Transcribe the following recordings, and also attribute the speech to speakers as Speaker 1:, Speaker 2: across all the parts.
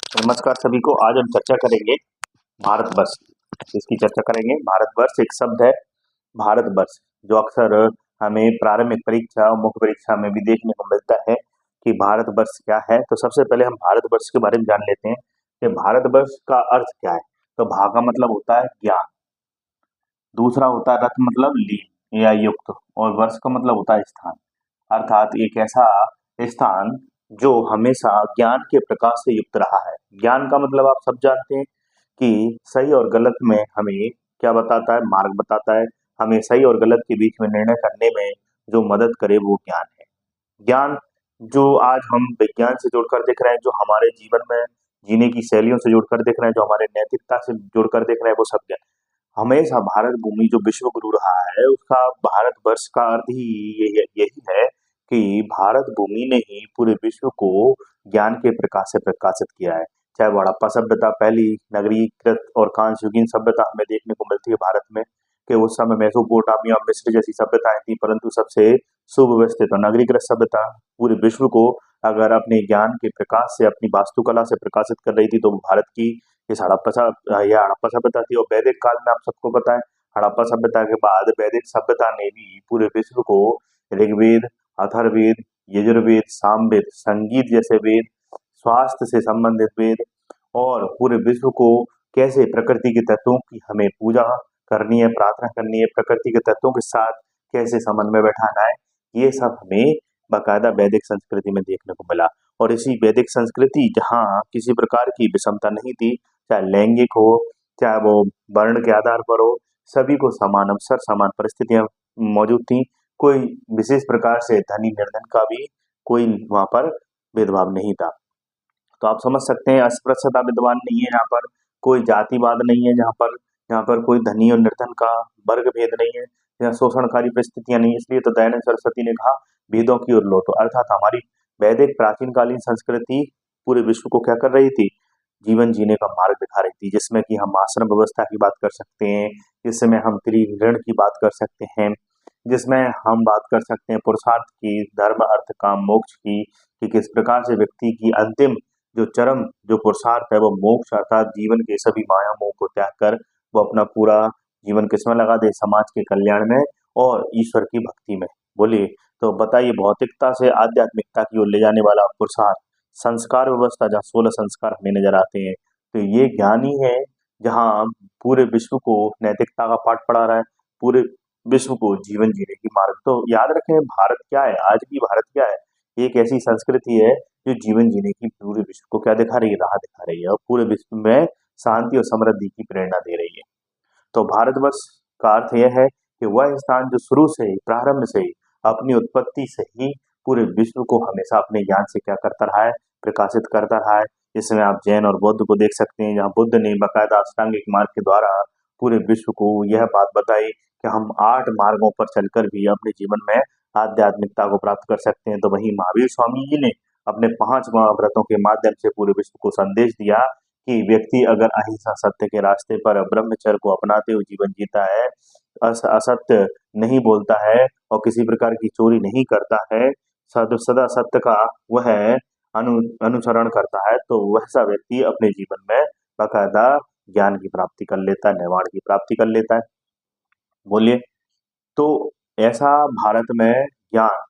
Speaker 1: नमस्कार सभी को। आज हम चर्चा करेंगे भारतवर्ष। इसकी चर्चा करेंगे। भारतवर्ष एक शब्द है। भारतवर्ष जो अक्सर हमें प्रारंभिक परीक्षा और मुख्य परीक्षा में भी देखने को मिलता है कि भारतवर्ष क्या है। तो सबसे पहले हम भारतवर्ष के बारे में जान लेते हैं कि भारतवर्ष का अर्थ क्या है। तो भा का मतलब होता है ज्ञान, दूसरा होता है रथ मतलब लीन या युक्त, और वर्ष का मतलब होता है स्थान। अर्थात एक ऐसा स्थान जो हमेशा ज्ञान के प्रकाश से युक्त रहा है। ज्ञान का मतलब आप सब जानते हैं कि सही और गलत में हमें क्या बताता है, मार्ग बताता है। हमें सही और गलत के बीच में निर्णय करने में जो मदद करे वो ज्ञान है। ज्ञान जो आज हम विज्ञान से जोड़कर देख रहे हैं, जो हमारे जीवन में जीने की शैलियों से जोड़कर देख रहे हैं, जो हमारे नैतिकता से जोड़कर देख रहे हैं, वो सब ज्ञान। हमेशा भारत भूमि जो विश्व गुरु रहा है, उसका भारतवर्ष का अर्थ ही यही है कि भारत भूमि ने ही पूरे विश्व को ज्ञान के प्रकाश से प्रकाशित किया है। चाहे वो हड़प्पा सभ्यता, पहली नगरीकृत और कांस्य युगीन सभ्यता हमें देखने को मिलती है भारत में, कि उस समय मेसोपोटामिया, मिस्र जैसी सभ्यताएं थी, परंतु सबसे सुव्यवस्थित और नगरीकृत सभ्यता पूरे विश्व को अगर अपने ज्ञान के प्रकाश से, अपनी वास्तुकला से प्रकाशित कर रही थी, तो वो भारत की इस हड़प्पा सभ्यता थी। और वैदिक काल में आप सबको पता है, हड़प्पा सभ्यता के बाद वैदिक सभ्यता ने भी पूरे विश्व को ऋग्वेद, अथर्ववेद, यजुर्वेद, सामवेद, संगीत जैसे वेद, स्वास्थ्य से संबंधित वेद, और पूरे विश्व को कैसे प्रकृति के तत्वों की हमें पूजा करनी है, प्रार्थना करनी है, प्रकृति के तत्वों के साथ कैसे समन्वय बैठाना है, ये सब हमें बाकायदा वैदिक संस्कृति में देखने को मिला। और इसी वैदिक संस्कृति जहाँ किसी प्रकार की विषमता नहीं थी, चाहे लैंगिक हो, चाहे वो वर्ण के आधार पर हो, सभी को समान अवसर, समान परिस्थितियां मौजूद थी। कोई विशेष प्रकार से धनी निर्धन का भी कोई वहां पर भेदभाव नहीं था। तो आप समझ सकते हैं, अस्पृश्यता विद्यमान नहीं है यहाँ पर, कोई जातिवाद नहीं है यहाँ पर कोई धनी और निर्धन का वर्ग भेद नहीं है, यहाँ शोषणकारी परिस्थितियां नहीं है। इसलिए तो दयानंद सरस्वती ने कहा, भेदों की ओर लौटो। अर्थात हमारी वैदिक प्राचीन कालीन संस्कृति पूरे विश्व को क्या कर रही थी, जीवन जीने का मार्ग दिखा रही थी, जिसमें कि हम आश्रम व्यवस्था की बात कर सकते हैं, जिसमें हम त्रिऋण की बात कर सकते हैं, जिसमें हम बात कर सकते हैं पुरुषार्थ की, धर्म अर्थ काम मोक्ष की, कि किस प्रकार से व्यक्ति की अंतिम जो चरम जो पुरुषार्थ है वो मोक्ष, अर्थात जीवन के सभी माया मोह को त्याग कर वो अपना पूरा जीवन किसमें लगा दे, समाज के कल्याण में और ईश्वर की भक्ति में। बोलिए, तो बताइए, भौतिकता से आध्यात्मिकता की ओर ले जाने वाला पुरुषार्थ, संस्कार व्यवस्था जहाँ 16 संस्कार हमें नजर आते हैं, तो ये ज्ञान ही है जहाँ पूरे विश्व को नैतिकता का पाठ पढ़ा रहा है, पूरे विश्व को जीवन जीने की मार्ग। तो याद रखें, भारत क्या है, आज भी भारत क्या है, एक ऐसी संस्कृति है जो जीवन जीने की पूरे विश्व को क्या दिखा रही है, राह दिखा रही है, और पूरे विश्व में शांति और समृद्धि की प्रेरणा दे रही है। तो भारतवर्ष का अर्थ यह है कि वह स्थान जो शुरू से ही, प्रारंभ से ही, अपनी उत्पत्ति से ही पूरे विश्व को हमेशा अपने ज्ञान से क्या करता रहा है, प्रकाशित करता रहा है। इसमें आप जैन और बौद्ध को देख सकते हैं, जहाँ बुद्ध ने बाकायदा अष्टांगिक मार्ग के द्वारा पूरे विश्व को यह बात बताई कि हम 8 मार्गों पर चलकर भी अपने जीवन में आध्यात्मिकता को प्राप्त कर सकते हैं। तो वहीं महावीर स्वामी जी ने अपने 5 महाव्रतों के माध्यम से पूरे विश्व को संदेश दिया कि व्यक्ति अगर अहिंसा सत्य के रास्ते पर ब्रह्मचर्य को अपनाते हुए जीवन जीता है, असत्य नहीं बोलता है और किसी प्रकार की चोरी नहीं करता है, सदा सत्य का वह अनुसरण करता है, तो वैसा व्यक्ति अपने जीवन में बाकायदा ज्ञान की प्राप्ति कर लेता है, निर्वाण की प्राप्ति कर लेता है। बोलिए, तो ऐसा भारत में ज्ञान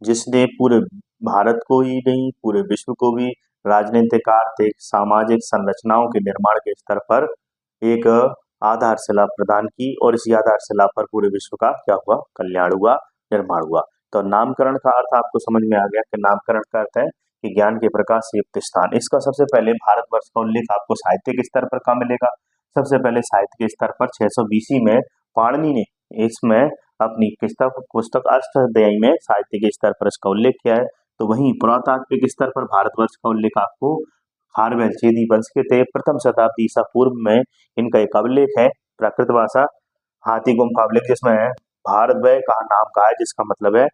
Speaker 1: जिसने पूरे भारत को ही नहीं, पूरे विश्व को भी राजनीतिक, आर्थिक, सामाजिक संरचनाओं के निर्माण के स्तर पर एक आधारशिला प्रदान की, और इसी आधारशिला पर पूरे विश्व का क्या हुआ, कल्याण हुआ, निर्माण हुआ। तो नामकरण का अर्थ आपको समझ में आ गया कि नामकरण का अर्थ है कि ज्ञान के प्रकाश से युक्त स्थान। इसका सबसे पहले भारतवर्ष का उल्लेख आपको साहित्य के स्तर पर कहाँ मिलेगा, सबसे पहले साहित्य के स्तर पर 620 में पाणिनि ने इसमें अपनी पुस्तक अष्टाध्यायी में साहित्य के स्तर पर इसका उल्लेख किया है। तो वहीं पुरातात्विक स्तर पर भारतवर्ष का उल्लेख आपको खारवेल चेदी वंश के थे, प्रथम शताब्दी ईसा पूर्व में इनका एक अभिलेख है, प्राकृत भाषा हाथी गुम्फा अभिलेख, जिसमें भारतवय का नाम कहा है, जिसका मतलब है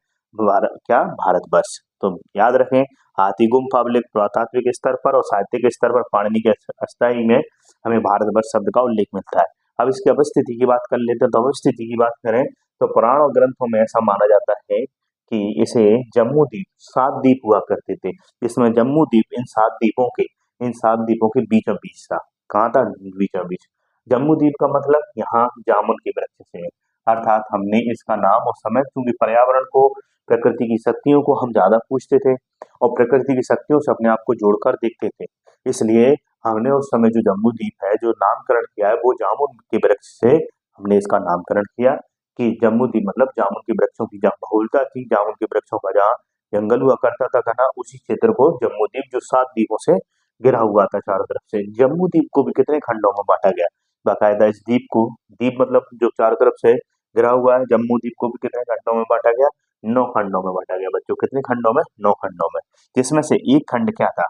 Speaker 1: भारतवर्ष। तो याद रखें, हाथी गुम्फा अभिलेख पुरातात्विक स्तर पर और साहित्यिक स्तर पर पाणिनि के अष्टाई में हमें भारतवर्ष शब्द का उल्लेख मिलता है। अब इसकी अवस्थिति की बात कर लेते हैं। तो अवस्थिति की बात करें तो पुराण और ग्रंथों में ऐसा माना जाता है कि इसे जम्मू द्वीप, 7 द्वीप हुआ करते थे, इसमें जम्मू द्वीप इन 7 द्वीपों के इन 7 द्वीपों के बीचों बीच था। कहाँ था? बीचों बीच। जम्मू द्वीप का मतलब यहाँ जामुन के वृक्ष से है, अर्थात हमने इसका नाम उस समय, क्योंकि पर्यावरण को, प्रकृति की शक्तियों को हम ज्यादा पूजते थे और प्रकृति की शक्तियों से अपने आप को जोड़कर देखते थे, इसलिए हमने उस समय जो जम्बू द्वीप है, जो नामकरण किया है, वो जामुन के वृक्ष से हमने इसका नामकरण किया कि जम्बू द्वीप मतलब जामुन के वृक्षों की जहाँ बहुलता थी, जामुन के वृक्षों का जहाँ जंगल हुआ करता था घना, उसी क्षेत्र को जम्बू द्वीप, जो 7 द्वीपों से घिरा हुआ था चारों तरफ से। जम्बू द्वीप को भी कितने खंडों में बांटा गया? बाकायदा इस द्वीप को, द्वीप मतलब जो चारों तरफ से घिरा हुआ है, जम्बू द्वीप को भी कितने खंडों में बांटा गया? 9 खंडों में बांटा गया बच्चों। कितने खंडों में? 9 खंडों में। जिसमें से एक खंड क्या था?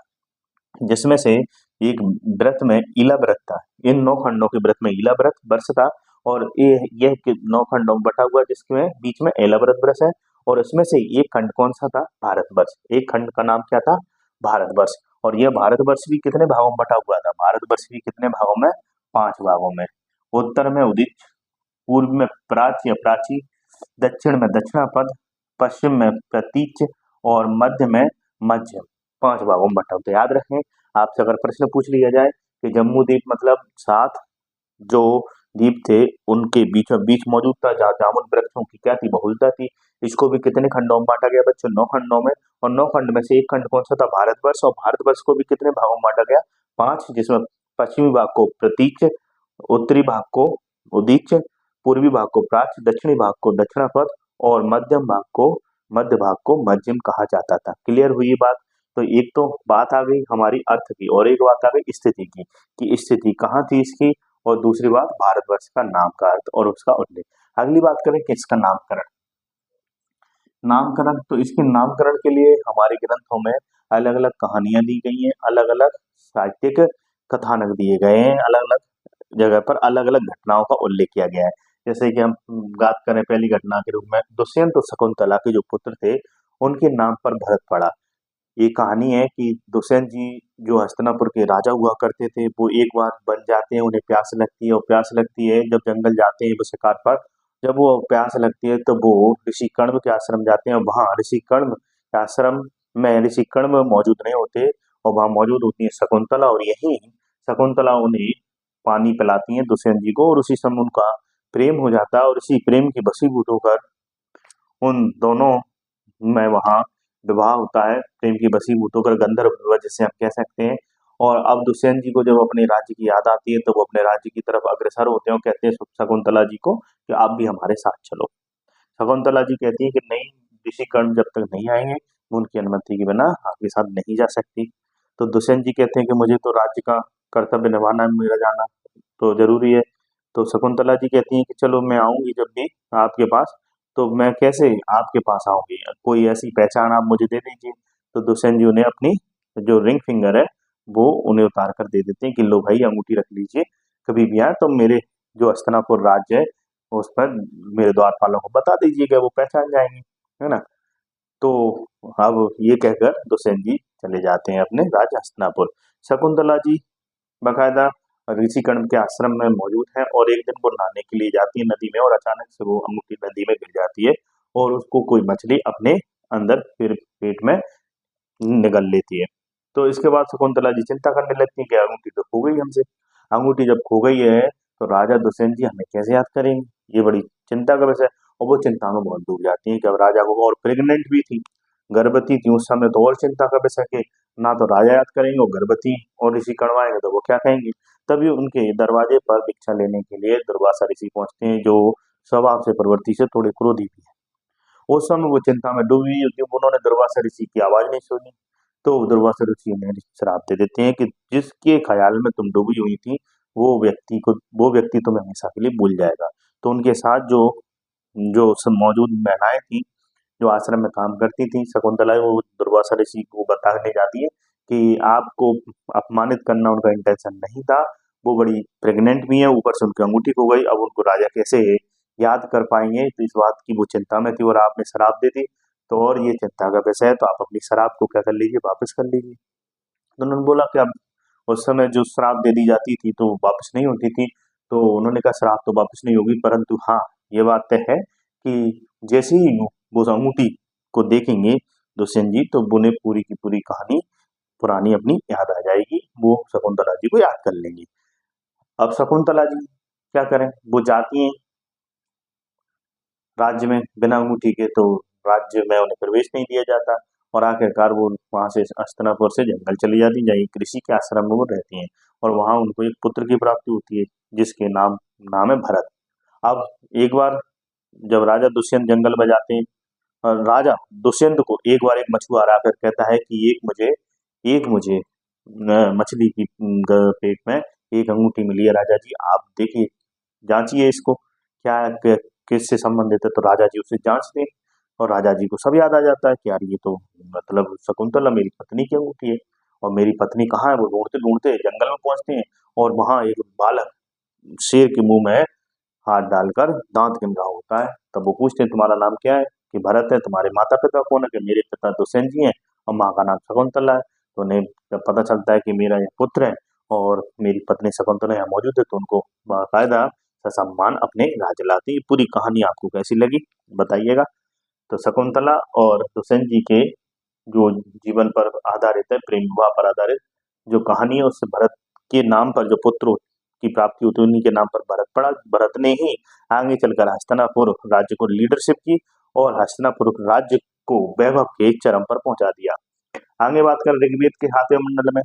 Speaker 1: जिसमें से एक व्रत में ईला व्रत था। इन 9 खंडों के व्रत में ईला व्रत वर्ष था, और यह 9 खंडों में बटा हुआ, जिसमें बीच में एला व्रत वर्ष है, और इसमें से एक खंड कौन सा था? भारतवर्ष। एक खंड का नाम क्या था? भारतवर्ष। और यह भारतवर्ष भी कितने भागों में बटा हुआ था? भारतवर्ष भी कितने भागों में? 5 भागों में। उत्तर में उदित, पूर्व में प्राच्य या प्राची, दक्षिण में दक्षिणापद, पश्चिम में प्रतीच और मध्य में मध्य। 5 भागों में बटा। तो याद रखें, आपसे अगर प्रश्न पूछ लिया जाए कि जम्बू द्वीप मतलब 7 जो द्वीप थे उनके बीचों बीच मौजूद था, जहाँ जामुन वृक्षों की क्या थी? बहुलता थी। इसको भी कितने खंडों में बांटा गया बच्चों? 9 खंडों में। और 9 खंड में से एक खंड कौन सा था? भारतवर्ष। और भारतवर्ष को भी कितने भागों में बांटा गया? 5, जिसमें पश्चिमी भाग को प्रतीच, उत्तरी भाग को उदीच, पूर्वी भाग को प्राच्य, दक्षिणी भाग को दक्षिणापद और मध्य भाग को मध्यम कहा जाता था। क्लियर हुई ये बात? तो एक तो बात आ गई हमारी अर्थ की, और एक बात आ गई स्थिति की, कि स्थिति कहाँ थी इसकी, और दूसरी बात भारतवर्ष का नाम का अर्थ और उसका उल्लेख। अगली बात करें कि इसका नामकरण। नामकरण, तो इसके नामकरण के लिए हमारे ग्रंथों में अलग अलग कहानियां दी गई हैं, अलग अलग साहित्यिक कथानक दिए गए हैं, अलग अलग जगह पर अलग अलग घटनाओं का उल्लेख किया गया है। जैसे कि हम बात करें पहली घटना के रूप में, दुष्यंत और शकुंतला के जो पुत्र थे उनके नाम पर भरत पड़ा। ये कहानी है कि दुष्यंत जी जो हस्तिनापुर के राजा हुआ करते थे, वो एक बार बन जाते हैं, उन्हें प्यास लगती है, और प्यास लगती है जब जंगल जाते हैं वो शिकार पर, जब वो प्यास लगती है तो वो ऋषि कण्व के आश्रम जाते हैं, और वहाँ ऋषि कण्व के आश्रम में ऋषि कण्व मौजूद नहीं होते, और वहाँ मौजूद होती है शकुंतला, और यही शकुंतला उन्हें पानी पिलाती है दुष्यंत जी को, और उसी समय उनका प्रेम हो जाता है, और इसी प्रेम के वशीभूत होकर उन दोनों में वहाँ विवाह होता है, प्रेम की वशीभूत होकर गंधर्व विवाह जिसे हम कह सकते हैं। और अब दुष्यंत जी को जब अपने राज्य की याद आती है तो वो अपने राज्य की तरफ अग्रसर होते हैं, और कहते हैं शकुंतला जी को कि आप भी हमारे साथ चलो। शकुंतला जी कहती है कि नहीं, ऋषि कर्ण जब तक नहीं आएंगे मैं उनकी अनुमति के बिना आपके साथ नहीं जा सकती। तो दुष्यंत जी कहते हैं कि मुझे तो राज्य का कर्तव्य निभाना है, मेरा जाना तो जरूरी है। तो शकुंतला जी कहती हैं कि चलो मैं आऊंगी जब भी आपके पास, तो मैं कैसे आपके पास आऊंगी? कोई ऐसी पहचान आप मुझे दे दीजिए। तो दुष्यंत जी उन्हें अपनी जो रिंग फिंगर है वो उन्हें उतार कर दे देते हैं कि लो भाई अंगूठी रख लीजिए, कभी भी आए तो मेरे जो हस्तिनापुर राज्य है उस पर मेरे द्वारपालों को बता दीजिएगा, वो पहचान जाएंगे, है ना। तो अब ये कहकर दुष्यंत जी चले जाते हैं अपने राज्य हस्तिनापुर। शकुंतला जी बाकायदा ऋषि कर्ण के आश्रम में मौजूद है, और एक दिन वो नहाने के लिए जाती है नदी में, और अचानक से वो अंगूठी नदी में गिर जाती है, और उसको कोई मछली अपने अंदर फिर पेट में निगल लेती है। तो इसके बाद शकुंतला जी चिंता करने लगती है कि अंगूठी तो खो गई हमसे। अंगूठी जब खो गई है तो राजा दुष्यंत जी हमें कैसे याद करेंगे? ये बड़ी चिंता का विषय है, और वो चिंता में बहुत डूब जाती है कि अब राजा को, और प्रेग्नेंट भी थी, गर्भवती थी उस समय, तो और चिंता का विषय कि ना तो राजा याद करेंगे, और गर्भवती और ऋषि कणवाएंगे तो वो क्या कहेंगे। तभी उनके दरवाजे पर भिक्षा लेने के लिए दुर्वासा ऋषि पहुंचते हैं, जो स्वभाव से प्रवृत्ति से थोड़े क्रोधी भी है। उस समय वो चिंता में डूबी हुई होती है, उन्होंने दुर्वासा ऋषि की आवाज नहीं सुनी, तो दुर्वासा ऋषि उन्हें श्राप दे देते हैं कि जिसके ख्याल में तुम डूबी हुई थी वो व्यक्ति तुम्हें हमेशा के लिए भूल जाएगा। तो उनके साथ जो जो सब मौजूद महिलाएं थी जो आश्रम में काम करती थी, शकुंतला वो दुर्वासा ऋषि को बताने जाती है कि आपको अपमानित करना उनका इंटेंशन नहीं था, वो बड़ी प्रेग्नेंट भी है, ऊपर से उनकी अंगूठी खो गई, अब उनको राजा कैसे याद कर पाएंगे, तो इस बात की वो चिंता में थी, और आपने शराब दे दी तो और ये चिंता का विषय है, तो आप अपनी शराब को क्या कर लीजिए, वापस कर लीजिए। तो उन्होंने बोला कि अब उस समय जो शराब दे दी जाती थी तो वापस नहीं होती थी, तो उन्होंने कहा शराब तो वापस नहीं होगी, परंतु हाँ ये बात तय है कि जैसे ही वो अंगूठी को देखेंगे दुष्यंत जी, तो उन्हें पूरी की पूरी कहानी पुरानी अपनी याद आ जाएगी, वो शकुंतला जी को याद कर लेंगे। अब शकुंतला जी क्या करें, वो जाती हैं राज्य में बिना अंगूठी के, तो राज्य में उन्हें प्रवेश नहीं दिया जाता और आखिरकार वो वहां से हस्तिनापुर से जंगल चली जाती, जहाँ एक ऋषि के आश्रम में वो रहती हैं और वहां उनको एक पुत्र की प्राप्ति होती है जिसके नाम नाम है भरत। अब एक बार जब राजा दुष्यंत जंगल में जाते हैं, राजा दुष्यंत को एक बार एक मछुआरा आकर कहता है कि एक मुझे मछली की पेट में एक अंगूठी मिली है राजा जी, आप देखिए, जांचिए इसको, क्या किससे संबंधित है। तो राजा जी उसे जांचते हैं और राजा जी को सब याद आ जाता है कि यार ये तो मतलब शकुंतला मेरी पत्नी की अंगूठी है, और मेरी पत्नी कहाँ है। वो ढूंढते ढूंढते जंगल में पहुंचते हैं और वहां एक बालक शेर के मुंह में हाथ डालकर दांत गिन रहा होता है। तब वो पूछते हैं तुम्हारा नाम क्या है, कि भरत है। तुम्हारे माता पिता कौन है, कि मेरे पिता दुष्यंत जी हैं और माँ का नाम शकुंतला है। तो उन्हें जब पता चलता है कि मेरा यह पुत्र है और मेरी पत्नी शकुंतला यहाँ मौजूद है, तो उनको बाकायदा ससम्मान अपने राज्य लाती है। पूरी कहानी आपको कैसी लगी बताइएगा। तो शकुंतला और दुष्यंत जी के जो जीवन पर आधारित है, प्रेम विवाह पर आधारित जो कहानी है, उससे भरत के नाम पर जो पुत्र की प्राप्ति होती है उन्हीं के नाम पर भरत पड़ा। भरत ने ही आगे चलकर हस्तिनापुर राज्य को लीडरशिप की और हस्तिनापुर राज्य को वैभव के चरम पर पहुंचा दिया। आगे बात करें ऋग्वेद के 7वें मंडल में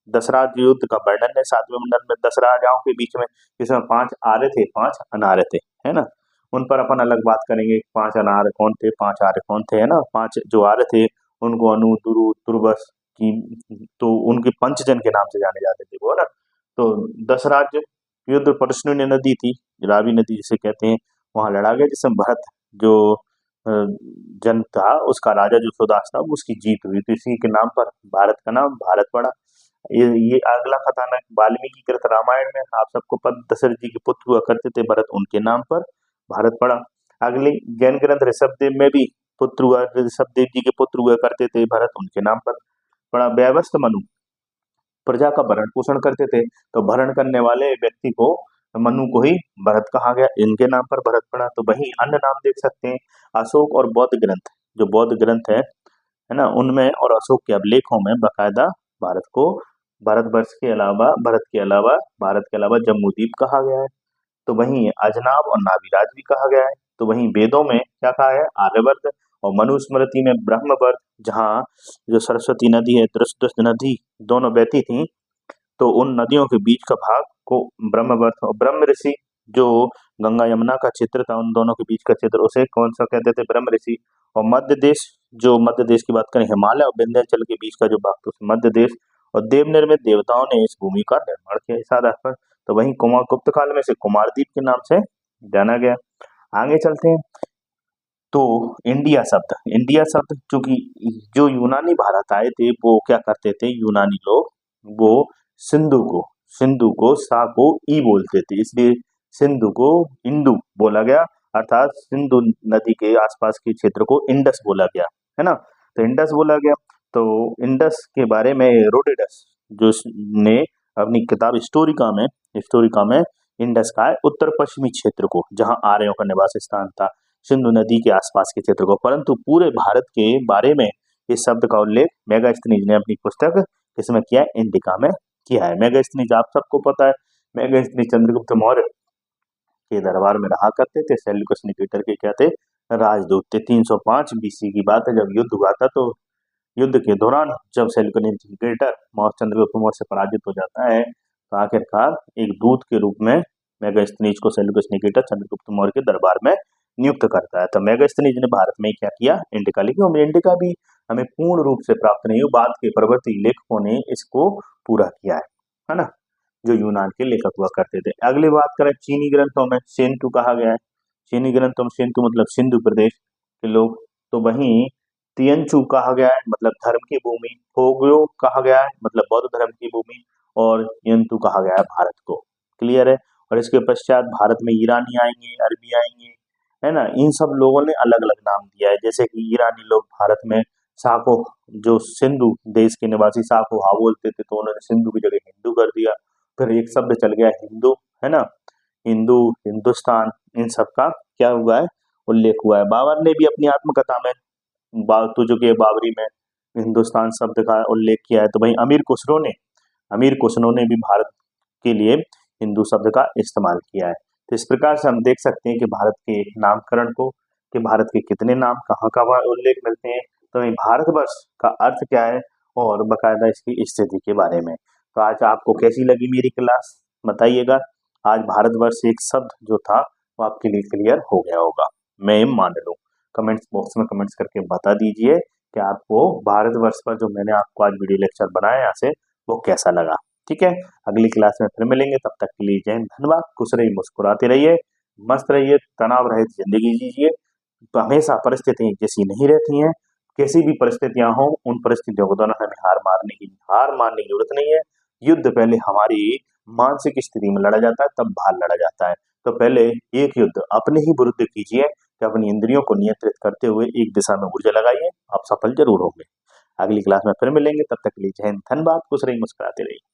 Speaker 1: दशराज युद्ध का वर्णन है। 7वें मंडल में 10 राजाओं के बीच में, जिसमें 5 आर्य थे 5 अनार्य थे, है ना। उन पर अपन अलग बात करेंगे, 5 अनार्य कौन थे 5 आर्य कौन थे, है ना। 5 जो आर्य थे उनको अनु दुरु तुर्बस की, तो उनके पंचजन के नाम से जाने जाते थे वो, है ना। तो दशराज युद्ध परशुनी नदी थी, रावी नदी जिसे कहते हैं, वहां लड़ा गया, जिसमें भरत जो अ, जन था उसका राजा जो सुदास था उसकी जीत हुई, तो इसी के नाम पर भारत का नाम भारत पड़ा। ये अगला कथानक वाल्मीकि कृत रामायण में, आप सबको पद दशरथ जी के पुत्र हुआ करते थे भरत, उनके नाम पर भारत पड़ा। अगले जैन ग्रंथ ऋषभदेव में भी पुत्र हुआ, ऋषभदेव जी के पुत्र हुआ करते थे भरत, उनके नाम पर पड़ा। व्यवस्थ मनु प्रजा का भरण पोषण करते थे, तो भरण करने वाले व्यक्ति को मनु को ही भरत कहा गया, इनके नाम पर भरत पड़ा। तो वही अन्य नाम देख सकते हैं, अशोक और बौद्ध ग्रंथ, जो बौद्ध ग्रंथ है ना, उनमें और अशोक के अभिलेखों में बाकायदा भारत को भारतवर्ष के अलावा भारत के अलावा जम्बूद्वीप कहा गया है। तो वहीं अजनाब और नाभिराज भी कहा गया है। तो वहीं वेदों में क्या कहा है, आर्यवर्त, और मनुस्मृति में ब्रह्मवर्त, जहाँ जो सरस्वती नदी है दृष्ट नदी दोनों बहती थी, तो उन नदियों के बीच का भाग को ब्रह्मवर्त, और ब्रह्म ऋषि जो गंगा यमुना का क्षेत्र था उन दोनों के बीच का क्षेत्र, उसे कौन सा कहते थे, ब्रह्म ऋषि। और मध्य देश, जो मध्य देश की बात करें, हिमालय और विंध्याचल के बीच का जो भाग था उसे मध्य देश। और देव निर्मित देवताओं ने इस भूमि का निर्माण किया इस आधार पर। तो वहीं कुमार गुप्त काल में से कुमारद्वीप के नाम से जाना गया। आगे चलते हैं, तो इंडिया शब्द चूंकि जो यूनानी भारत आए थे वो क्या करते थे, यूनानी लोग वो सिंधु को सा को ई बोलते थे, इसलिए सिंधु को इंडू बोला गया, अर्थात सिंधु नदी के आसपास के क्षेत्र को इंडस बोला गया, है ना। तो इंडस बोला गया। तो इंडस के बारे में हेरोडोटस जो ने अपनी किताब हिस्टोरिका में इंडस का है उत्तर पश्चिमी क्षेत्र को, जहां आर्यों का निवास स्थान था, सिंधु नदी के आसपास के क्षेत्र को। परंतु पूरे भारत के बारे में इस शब्द का उल्लेख मेगास्थनीज ने अपनी पुस्तक इसमें किया है, इंडिका में किया है। मेगास्थनीज आप सबको पता है, मेगास्थनीज चंद्रगुप्त मौर्य के दरबार में रहा करते थे, सेल्यूकस निकेटर के क्या थे, राजदूत थे। 305 बीसी की बात है जब युद्ध हुआ था। तो युद्ध के दौरान जब सेल्यूकस निकेटर चंद्रगुप्त मौर्य से पराजित हो जाता है, तो आखिरकार एक दूत के रूप में मेगास्थनीज को सेल्यूकस निकेटर चंद्रगुप्त मौर्य के दरबार में नियुक्त करता है। तो मेगास्थनीज ने भारत में क्या किया, इंडिका लिखी, और इंडिका भी हमें पूर्ण रूप से प्राप्त नहीं हुई, बाद के परवर्ती लेखकों ने इसको पूरा किया है ना, जो यूनान के लेखक हुआ करते थे। अगली बात करें चीनी ग्रंथों में सेंतु कहा गया है, चीनी ग्रंथों में सेंतु मतलब सिंधु प्रदेश के लोग। तो वहीं तियंचु कहा गया है मतलब धर्म की भूमि, होगयो कहा गया है मतलब बौद्ध धर्म की भूमि, और यंतु कहा गया है भारत को। क्लियर है। और इसके पश्चात भारत में ईरानी आएंगे, अरबी आएंगे, है ना। इन सब लोगों ने अलग अलग नाम दिया है, जैसे कि ईरानी लोग भारत में साको, जो सिंधु देश के निवासी साको हा बोलते थे, तो उन्होंने सिंधु की जगह हिंदू कर दिया। फिर एक शब्द चल गया हिंदू, है ना, हिंदू, हिंदुस्तान, इन सब का क्या हुआ है, उल्लेख हुआ है। बाबर ने भी अपनी आत्मकथा में तुझो के बाबरी में हिंदुस्तान शब्द का उल्लेख किया है। तो वहीं अमीर खुसरो ने अमीर क्वेश्चनों ने भी भारत के लिए हिंदू शब्द का इस्तेमाल किया है। तो इस प्रकार से हम देख सकते हैं कि भारत के नामकरण को, कि भारत के कितने नाम कहाँ कहाँ उल्लेख मिलते हैं, तो ये भारतवर्ष का अर्थ क्या है और बकायदा इसकी स्थिति के बारे में। तो आज आपको कैसी लगी मेरी क्लास बताइएगा। आज भारतवर्ष एक शब्द जो था वो आपके लिए क्लियर हो गया होगा, मैं ये मान लूँ। कमेंट्स बॉक्स में कमेंट्स करके बता दीजिए कि आपको भारतवर्ष पर जो मैंने आपको आज वीडियो लेक्चर बनाया यहाँ से वो कैसा लगा। ठीक है, अगली क्लास में फिर मिलेंगे, तब तक के लिए जय हिंद, धन्यवाद। खुश रहिए, मुस्कुराते रहिए, मस्त रहिए, तनाव रहित जिंदगी जीजिए। तो हमेशा परिस्थितियां जैसी नहीं रहती हैं, कैसी भी परिस्थितियां हों उन परिस्थितियों को दौरान हमें हार मानने की जरूरत नहीं है। युद्ध पहले हमारी मानसिक स्थिति में लड़ा जाता है, तब बाहर लड़ा जाता है। तो पहले एक युद्ध अपने ही विरुद्ध कीजिए कि अपनी इंद्रियों को नियंत्रित करते हुए एक दिशा में ऊर्जा लगाइए, आप सफल जरूर होंगे। अगली क्लास में फिर मिलेंगे, तब तक के लिए जय हिंद, धन्यवाद। खुश रहिए, मुस्कुराते रहिए।